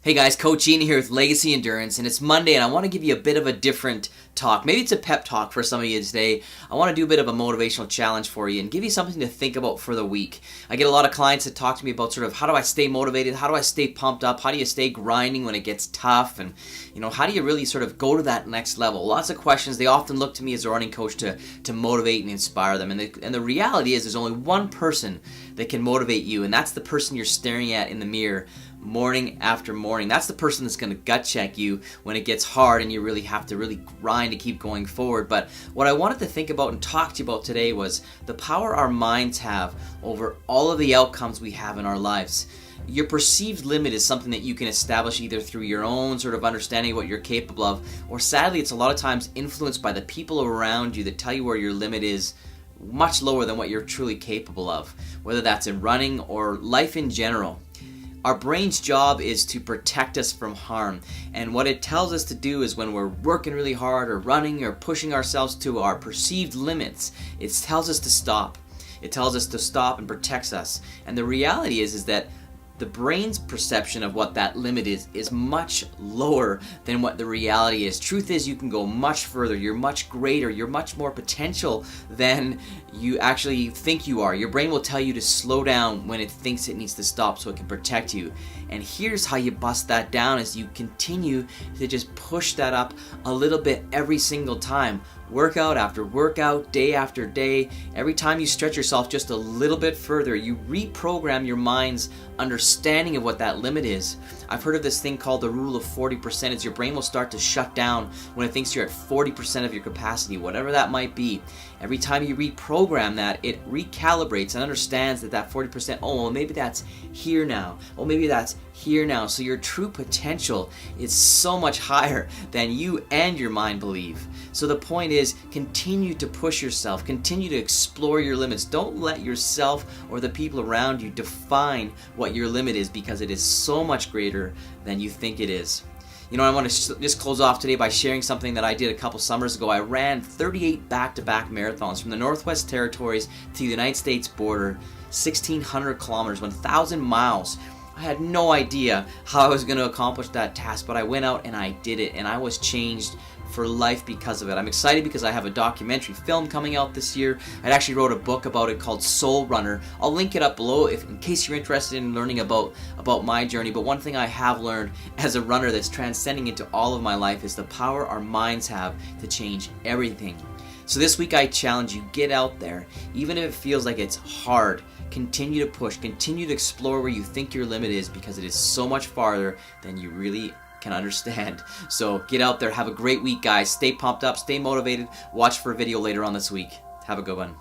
Hey guys, Coach Ian here with Legacy Endurance, and it's Monday and I want to give you a bit of a different talk. Maybe it's a pep talk for some of you today. I want to do a bit of a motivational challenge for you and give you something to think about for the week. I get a lot of clients that talk to me about sort of how do I stay motivated, how do I stay pumped up, how do you stay grinding when it gets tough, and how do you really sort of go to that next level? Lots of questions. They often look to me as a running coach to motivate and inspire them, and the reality is there's only one person that can motivate you, and that's the person you're staring at in the mirror morning after morning. That's the person that's going to gut check you when it gets hard and you really have to really grind to keep going forward. But what I wanted to think about and talk to you about today was the power our minds have over all of the outcomes we have in our lives. Your perceived limit is something that you can establish either through your own sort of understanding of what you're capable of, or sadly it's a lot of times influenced by the people around you that tell you where your limit is much lower than what you're truly capable of, whether that's in running or life in general. Our brain's job is to protect us from harm, and what it tells us to do is when we're working really hard or running or pushing ourselves to our perceived limits, it tells us to stop. It tells us to stop and protects us. And the reality is that the brain's perception of what that limit is much lower than what the reality is. Truth is, you can go much further. You're much greater. You're much more potential than you actually think you are. Your brain will tell you to slow down when it thinks it needs to stop so it can protect you. And here's how you bust that down: as you continue to just push that up a little bit every single time. Workout after workout, day after day. Every time you stretch yourself just a little bit further, you reprogram your mind's understanding of what that limit is. I've heard of this thing called the rule of 40%. Is your brain will start to shut down when it thinks you're at 40% of your capacity, whatever that might be. Every time you reprogram that, it recalibrates and understands that 40%, oh, well, maybe that's here now. Oh, maybe that's here now. So your true potential is so much higher than you and your mind believe. So the point is, continue to push yourself, continue to explore your limits. Don't let yourself or the people around you define what your limit is, because it is so much greater than you think it is. I want to just close off today by sharing something that I did a couple summers ago. I ran 38 back-to-back marathons from the Northwest Territories to the United States border, 1,600 kilometers, 1,000 miles. I had no idea how I was going to accomplish that task, but I went out and I did it, and I was changed for life because of it. I'm excited because I have a documentary film coming out this year. I actually wrote a book about it called Soul Runner. I'll link it up below in case you're interested in learning about my journey. But one thing I have learned as a runner that's transcending into all of my life is the power our minds have to change everything. So this week I challenge you, get out there. Even if it feels like it's hard, continue to push, continue to explore where you think your limit is, because it is so much farther than you really can understand. So get out there, have a great week, guys. Stay pumped up, stay motivated. Watch for a video later on this week. Have a good one.